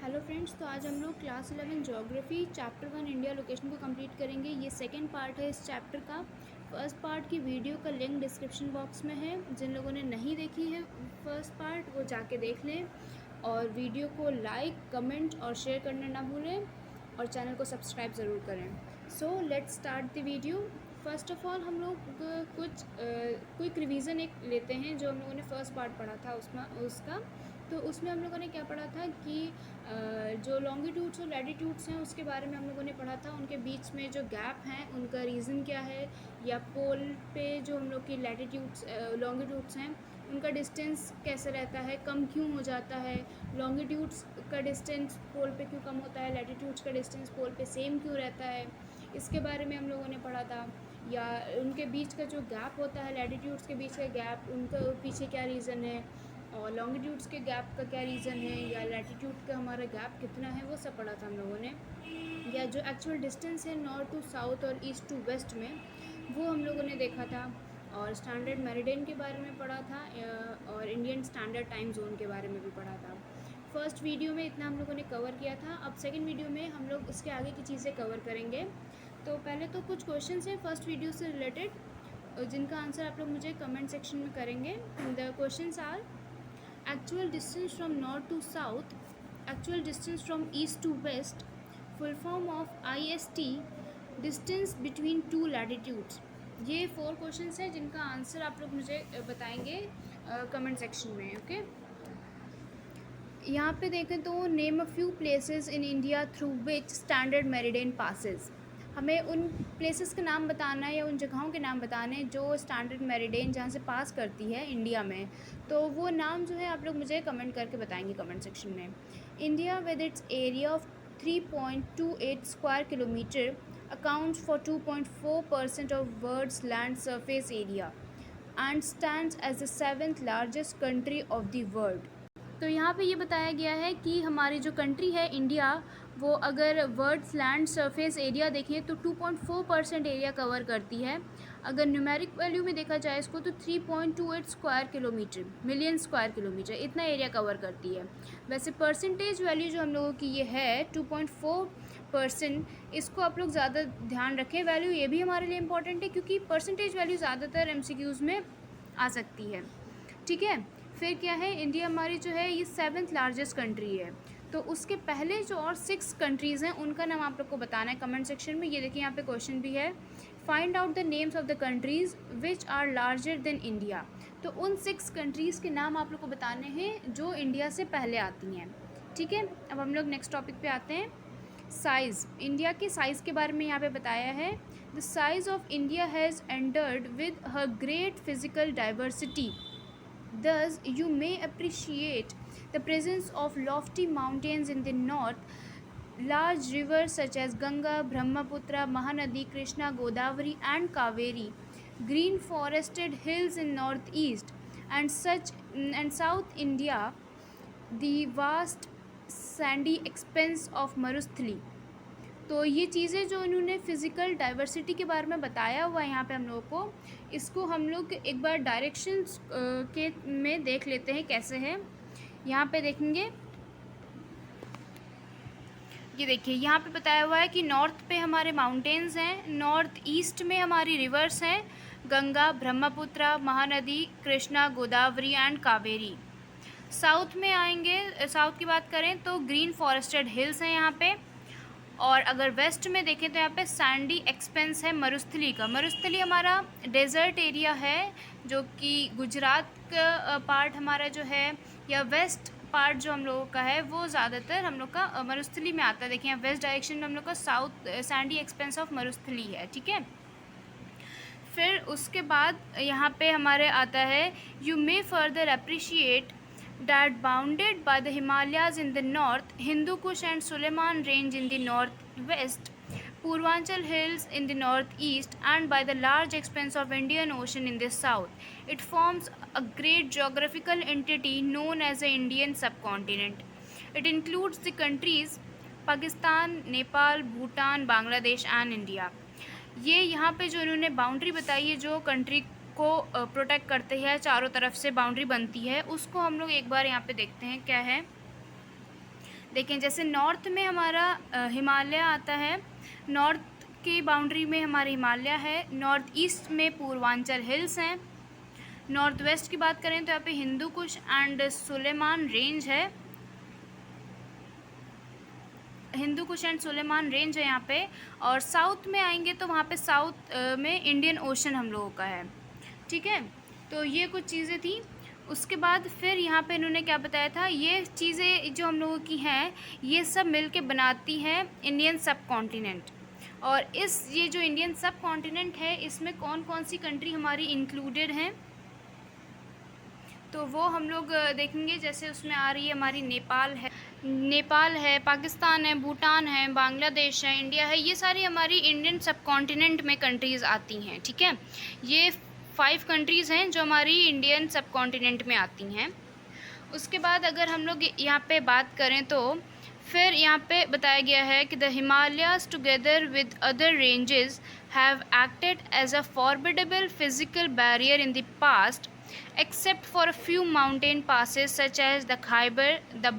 Hello friends, तो आज हम लोग class 11 geography chapter 1 India location को कंप्लीट करेंगे। ये सेकंड पार्ट है इस चैप्टर का। फर्स्ट पार्ट की वीडियो का लिंक डिस्क्रिप्शन बॉक्स में है। जिन लोगों ने नहीं देखी है फर्स्ट पार्ट वो जाके देख लें और वीडियो को लाइक, कमेंट और शेयर करना ना भूलें और चैनल को सब्सक्राइब ज़रूर करें। So let's start the video. First of all हम लोग कुछ क्विक रिवीजन एक लेते हैं जो हम लोगों ने फर्स्ट पार्ट पढ़ा था उसका। तो उसमें हम लोगों ने क्या पढ़ा था कि जो लॉन्गिट्यूड्स और लैटिट्यूड्स हैं उसके बारे में हम लोगों ने पढ़ा था। उनके बीच में जो गैप हैं उनका रीज़न क्या है, या पोल पे जो हम लोग की लैटिट्यूड्स लॉन्गिट्यूड्स हैं उनका डिस्टेंस कैसे रहता है, कम क्यों हो जाता है, लॉन्गिट्यूड्स का डिस्टेंस पोल पे क्यों कम होता है, लैटिट्यूड्स का डिस्टेंस पोल पे सेम क्यों रहता है, इसके बारे में हम लोगों ने पढ़ा था। या उनके बीच का जो गैप होता है, लैटिट्यूड्स के बीच का गैप, उनका पीछे क्या रीज़न है, और लॉन्गिट्यूड्स के गैप का क्या रीज़न है, या लैटिट्यूड का हमारा गैप कितना है, वो सब पढ़ा था हम लोगों ने। या जो एक्चुअल डिस्टेंस है नॉर्थ टू साउथ और ईस्ट टू वेस्ट में, वो हम लोगों ने देखा था। और स्टैंडर्ड मेरिडियन के बारे में पढ़ा था और इंडियन स्टैंडर्ड टाइम जोन के बारे में भी पढ़ा था। फर्स्ट वीडियो में इतना हम लोगों ने कवर किया था। अब सेकेंड वीडियो में हम लोग उसके आगे की चीज़ें कवर करेंगे। तो पहले तो कुछ क्वेश्चंस हैं फर्स्ट वीडियो से रिलेटेड जिनका आंसर आप लोग मुझे कमेंट सेक्शन में करेंगे। The questions are: actual distance from north to south, actual distance from east to west, full form of IST, distance between two latitudes। ये 4 क्वेश्चंस हैं जिनका आंसर आप लोग मुझे बताएंगे कमेंट सेक्शन में। ओके, यहाँ पे देखें तो name a few places in India through which standard meridian passes. हमें उन प्लेसेस के नाम बताना है या उन जगहों के नाम बताने हैं जो स्टैंडर्ड मेरिडियन जहाँ से पास करती है इंडिया में। तो वो नाम जो है आप लोग मुझे कमेंट करके बताएंगे कमेंट सेक्शन में। India with its area of 3.28 square kilometre accounts for 2.4% of world's land surface area and stands as the 7th largest country of the world. तो यहाँ पे ये बताया गया है कि हमारी जो कंट्री है इंडिया, वो अगर वर्ल्ड्स लैंड सरफेस एरिया देखें तो 2.4% एरिया कवर करती है। अगर न्यूमेरिक वैल्यू में देखा जाए इसको तो 3.28 square kilometre, million square kilometre, इतना एरिया कवर करती है। वैसे परसेंटेज वैल्यू जो हम लोगों की ये है 2.4%, इसको आप लोग ज़्यादा ध्यान रखें। वैल्यू ये भी हमारे लिए इम्पॉर्टेंट है क्योंकि परसेंटेज वैल्यू ज़्यादातर MCQs में आ सकती है। ठीक है, फिर क्या है, इंडिया हमारी जो है ये 7th लार्जेस्ट कंट्री है। तो उसके पहले जो और 6 कंट्रीज़ हैं उनका नाम आप लोग को बताना है कमेंट सेक्शन में। ये देखिए यहाँ पे क्वेश्चन भी है, find out the names of the countries which are larger than India. तो उन 6 कंट्रीज़ के नाम आप लोग को बताने हैं जो इंडिया से पहले आती हैं। ठीक है, अब हम लोग नेक्स्ट टॉपिक पे आते हैं। साइज़, इंडिया के साइज़ के बारे में यहाँ पे बताया है। The size of India has endowed with her great physical diversity. Thus, you may appreciate the presence of lofty mountains in the north, large rivers such as Ganga, Brahmaputra, Mahanadi, Krishna, Godavari and Kaveri, green forested hills in northeast and south India, the vast sandy expanse of Marusthali। तो ये चीज़ें जो इन्होंने physical diversity के बारे में बताया हुआ है यहाँ पे हम लोगों को, इसको हम लोग एक बार डायरेक्शंस के में देख लेते हैं कैसे है। यहाँ पे देखेंगे, ये देखिए यहाँ पे बताया हुआ है कि नॉर्थ पे हमारे माउंटेन्स हैं, नॉर्थ ईस्ट में हमारी रिवर्स हैं, गंगा, ब्रह्मपुत्र, महानदी, कृष्णा, गोदावरी एंड कावेरी। साउथ में आएंगे, साउथ की बात करें तो ग्रीन फॉरेस्टेड हिल्स हैं यहाँ पे। और अगर वेस्ट में देखें तो यहाँ पे सैंडी एक्सपेंस है मरुस्थली का। मरुस्थली हमारा डेजर्ट एरिया है जो कि गुजरात का पार्ट हमारा जो है, या वेस्ट पार्ट जो हम लोगों का है वो ज़्यादातर हम लोग का मरुस्थली में आता है। देखिए यहाँ वेस्ट डायरेक्शन में हम लोग का साउथ सैंडी एक्सपेंस ऑफ मरुस्थली है। ठीक है, फिर उसके बाद यहाँ पे हमारे आता है, you may further appreciate that bounded by the Himalayas in the north, Hindu Kush and Suleiman range in the northwest, Purvanchal hills in the northeast, and by the large expanse of Indian Ocean in the south. It forms a great geographical entity known as the Indian subcontinent. It includes the countries Pakistan, Nepal, Bhutan, Bangladesh and India. ये यहाँ पे जो इन्होंने boundary बताई है जो country को protect करते हैं, चारों तरफ से बाउंड्री बनती है, उसको हम लोग एक बार यहाँ पे देखते हैं क्या है। देखें जैसे नॉर्थ में हमारा हिमालय आता है, नॉर्थ की बाउंड्री में हमारे हिमालय है, नॉर्थ ईस्ट में पूर्वांचल हिल्स हैं, नॉर्थ वेस्ट की बात करें तो यहाँ पे हिंदू कुश एंड सुलेमान रेंज है, हिंदू कुश एंड सुलेमान रेंज है यहाँ पे। और साउथ में आएंगे तो वहाँ पे साउथ में इंडियन ओशन हम लोगों का है, ठीक है। तो ये कुछ चीज़ें थी। उसके बाद फिर यहाँ पे इन्होंने क्या बताया था, ये चीज़ें जो हम लोगों की हैं ये सब मिलके बनाती हैं इंडियन सब कॉन्टिनेंट। और ये जो इंडियन सब कॉन्टिनेंट है इसमें कौन कौन सी कंट्री हमारी इंक्लूडेड हैं तो वो हम लोग देखेंगे। जैसे उसमें आ रही है हमारी नेपाल है, पाकिस्तान है, भूटान है, बांग्लादेश है, इंडिया है, ये सारी हमारी इंडियन सब कॉन्टिनेंट में कंट्रीज़ आती हैं, ठीक है। ये 5 कंट्रीज़ हैं जो हमारी इंडियन सब कॉन्टिनेंट में आती हैं। उसके बाद अगर हम लोग यहाँ पे बात करें तो फिर यहाँ पे बताया गया है कि the Himalayas together with other ranges have acted as a formidable physical barrier in the past except for a few mountain passes such as the Khyber, the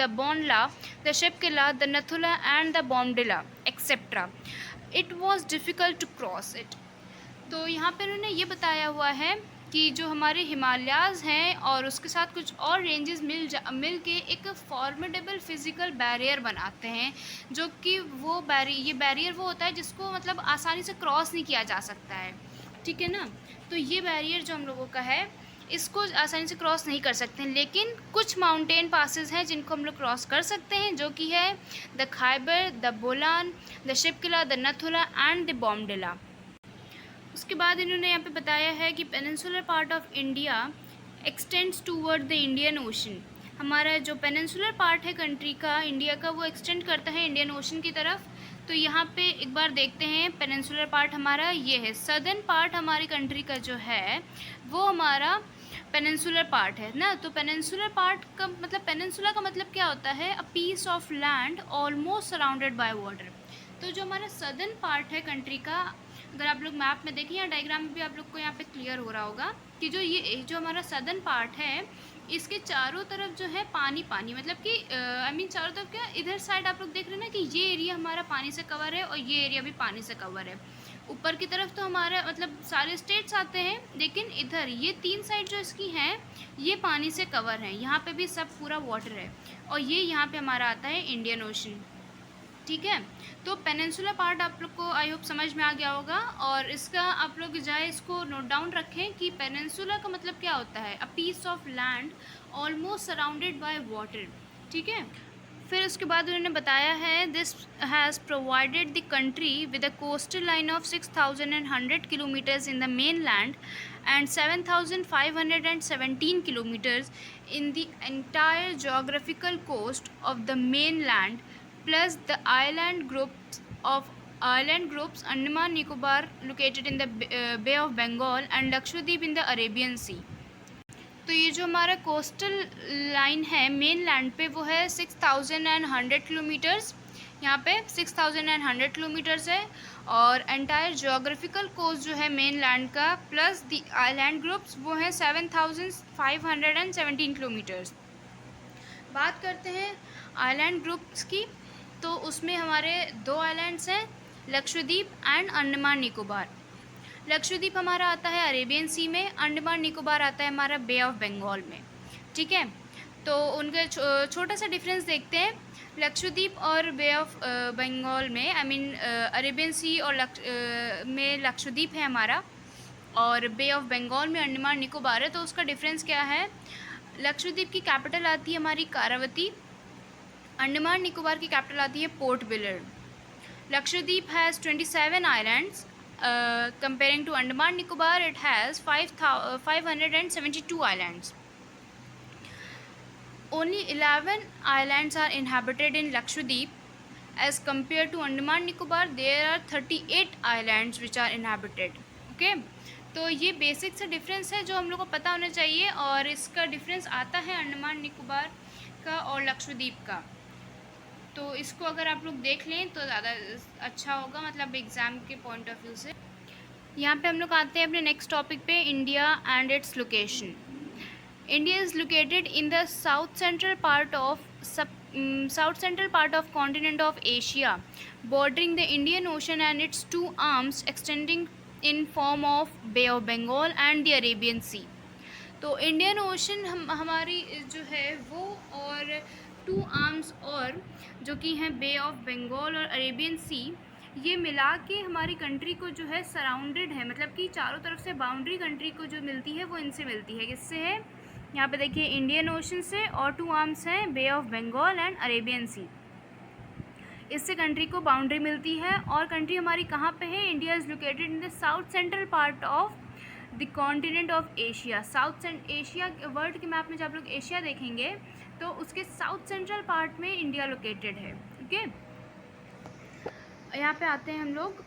Bonla, the Shipkila, the Nathula and the Bomdila, etc. It was difficult to cross it. तो यहाँ पे उन्होंने ये बताया हुआ है कि जो हमारे हिमालयाज़ हैं और उसके साथ कुछ और रेंजेस मिल के एक फॉर्मिडेबल फिज़िकल बैरियर बनाते हैं, जो कि ये बैरियर वो होता है जिसको मतलब आसानी से क्रॉस नहीं किया जा सकता है, ठीक है ना। तो ये बैरियर जो हम लोगों का है इसको आसानी से क्रॉस नहीं कर सकते हैं, लेकिन कुछ माउंटेन पासेस हैं जिनको हम लोग क्रॉस कर सकते हैं, जो कि है the Khyber, the Bolan, the Shipkila, the Nathula and the Bomdila. उसके बाद इन्होंने यहाँ पे बताया है कि peninsular part of India extends toward the Indian Ocean. हमारा जो पेनिनसुलर पार्ट है कंट्री का, इंडिया का, वो एक्सटेंड करता है इंडियन ओशन की तरफ। तो यहाँ पे एक बार देखते हैं पेनिनसुलर पार्ट हमारा ये है, सदर्न पार्ट हमारी कंट्री का जो है वो हमारा पेनिनसुलर पार्ट है ना। तो पेनिनसुलर पार्ट का मतलब, पेनिनसुला का मतलब क्या होता है, a piece of land almost surrounded by water. तो जो हमारा सदर्न पार्ट है कंट्री का, अगर आप लोग मैप में देखें या डायग्राम में भी आप लोग को यहाँ पे क्लियर हो रहा होगा कि जो हमारा सदर्न पार्ट है इसके चारों तरफ जो है पानी मतलब कि चारों तरफ क्या, इधर साइड आप लोग देख रहे हैं ना कि ये एरिया हमारा पानी से कवर है और ये एरिया भी पानी से कवर है। ऊपर की तरफ तो हमारा मतलब सारे स्टेट्स आते हैं, लेकिन इधर ये 3 साइड जो इसकी हैं ये पानी से कवर है, यहाँ पे भी सब पूरा वाटर है। और ये यहाँ पे हमारा आता है इंडियन ओशन, ठीक है। तो पेनिनसुलर पार्ट आप लोग को आई होप समझ में आ गया होगा, और इसका आप लोग जाए इसको नोट डाउन रखें कि पेनिनसुला का मतलब क्या होता है, a piece of land almost surrounded by water, ठीक है। फिर उसके बाद उन्होंने बताया है this has provided the country with a coastal line of 6100 kilometres in the mainland and 7517 kilometers in the entire geographical coast of the mainland, plus the island groups Andaman Nicobar located in the Bay of Bengal and Lakshadweep in the Arabian Sea. तो ये जो हमारा coastal line है main land पे वो है 6100 kilometres, यहाँ पे 6100 किलोमीटर्स है। और एंटायर जोग्राफिकल कोस्ट जो है मेन लैंड का प्लस द आइलैंड ग्रुप्स वो है 7517 किलोमीटर्स। बात करते हैं आइलैंड ग्रुप्स की, तो उसमें हमारे 2 आइलैंड्स हैं, लक्षद्वीप एंड अंडमान निकोबार। लक्षद्वीप हमारा आता है अरेबियन सी में, अंडमान निकोबार आता है हमारा बे ऑफ बंगाल में, ठीक है। तो उनके छोटा सा डिफरेंस देखते हैं। लक्षद्वीप और बे ऑफ बंगाल में अरेबियन सी और में लक्षद्वीप है हमारा, और बे ऑफ बंगाल में अंडमान निकोबार है। तो उसका डिफरेंस क्या है, लक्षद्वीप की कैपिटल आती है हमारी कारावती, अंडमान निकोबार की कैपिटल आती है port Blair. Lakshadweep has 27 islands, comparing to Andaman Nicobar it has 572 islands. Only 11 islands are inhabited in Lakshadweep as compared to Andaman Nicobar there are 38 islands which are inhabited. Okay, तो ये basic सा difference है जो हम लोग को पता होना चाहिए, और इसका डिफरेंस आता है अंडमान निकोबार का और लक्षद्वीप का। तो इसको अगर आप लोग देख लें तो ज़्यादा अच्छा होगा, मतलब एग्ज़ाम के पॉइंट ऑफ व्यू से। यहाँ पे हम लोग आते हैं अपने नेक्स्ट टॉपिक पे, India and its location. India is located in the south central part of सब South central part of continent of Asia, bordering the Indian Ocean and its two arms extending in form of Bay of Bengal and the Arabian Sea. तो Indian ocean हमारी जो है वो, और to arms और जो कि हैं बे ऑफ बंगाल और अरेबियन सी, ये मिला के हमारी कंट्री को जो है सराउंडेड है, मतलब कि चारों तरफ से बाउंड्री कंट्री को जो मिलती है वो इनसे मिलती है। किससे है? यहाँ पे देखिए इंडियन ओशन से, और टू आर्म्स हैं बे ऑफ बंगाल एंड अरेबियन सी, इससे कंट्री को बाउंड्री मिलती है। और कंट्री हमारी कहाँ पे है? India is located in the south central part of the continent of Asia. South Asia world के मैप में जब आप लोग एशिया देखेंगे तो उसके साउथ सेंट्रल पार्ट में इंडिया लोकेटेड है। ओके, यहाँ पे आते हैं हम लोग।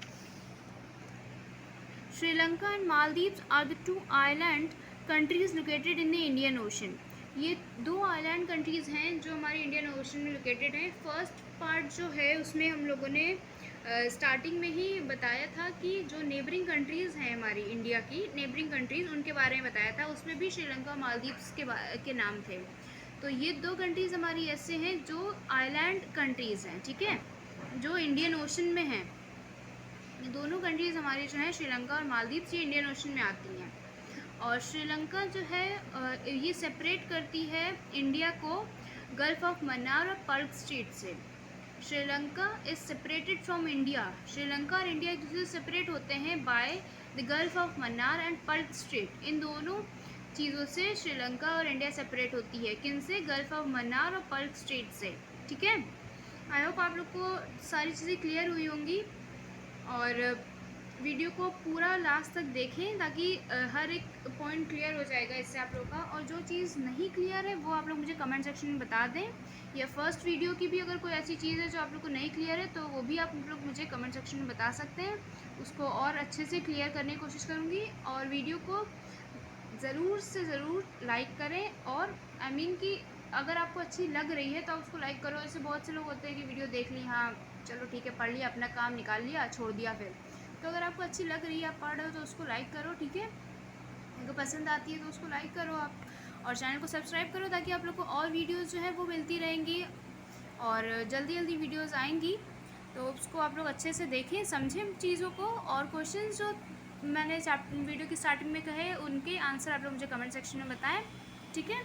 Sri Lanka and Maldives are the two island countries located in the Indian Ocean. ये दो आइलैंड कंट्रीज़ हैं जो हमारे इंडियन ओशन में लोकेटेड हैं। फर्स्ट पार्ट जो है उसमें हम लोगों ने स्टार्टिंग में ही बताया था कि जो नेबरिंग कंट्रीज़ हैं हमारी इंडिया की नेबरिंग कंट्रीज़, उनके बारे में बताया था। उसमें भी श्रीलंका और मालदीव्स के नाम थे। तो ये दो कंट्रीज़ हमारी ऐसे हैं जो आइलैंड कंट्रीज़ हैं, ठीक है, जो इंडियन ओशन में हैं। ये दोनों कंट्रीज़ हमारी जो हैं श्रीलंका और मालदीव्स, ये इंडियन ओशन में आती हैं। और श्रीलंका जो है ये सेपरेट करती है इंडिया को गल्फ ऑफ मन्नार और पर्ल स्ट्रेट से। Sri Lanka is separated from India. Sri Lanka और इंडिया एक दूसरे से सेपरेट होते हैं by the Gulf of Mannar and Pearl Strait. इन दोनों चीज़ों से श्रीलंका और इंडिया सेपरेट होती है। किन से? गल्फ ऑफ मन्नार और पर्ल स्ट्रेट से, ठीक है। आई होप आप लोग को सारी चीज़ें क्लियर हुई होंगी, और वीडियो को पूरा लास्ट तक देखें ताकि हर एक पॉइंट क्लियर हो जाएगा इससे आप लोग का। और जो चीज़ नहीं क्लियर है वो आप लोग मुझे कमेंट सेक्शन में बता दें, या फर्स्ट वीडियो की भी अगर कोई ऐसी चीज़ है जो आप लोग को नहीं क्लियर है तो वो भी आप लोग मुझे कमेंट सेक्शन में बता सकते हैं। उसको और अच्छे से क्लियर करने की कोशिश करूँगी। और वीडियो को ज़रूर से ज़रूर लाइक करें, और आई मीन कि अगर आपको अच्छी लग रही है तो आप उसको लाइक करो। ऐसे बहुत से लोग होते हैं कि वीडियो देख ली, हाँ चलो ठीक है, पढ़ लिया, अपना काम निकाल लिया, छोड़ दिया फिर। तो अगर आपको अच्छी लग रही है, आप पढ़ रहे हो, तो उसको लाइक करो, ठीक है। अगर पसंद आती है तो उसको लाइक करो आप, और चैनल को सब्सक्राइब करो ताकि आप लोग को और वीडियोस जो है वो मिलती रहेंगी, और जल्दी जल्दी वीडियोस आएंगी। तो उसको आप लोग अच्छे से देखें, समझें चीज़ों को, और क्वेश्चन जो मैंने वीडियो की स्टार्टिंग में कहे उनके आंसर आप लोग मुझे कमेंट सेक्शन में बताएं, ठीक है।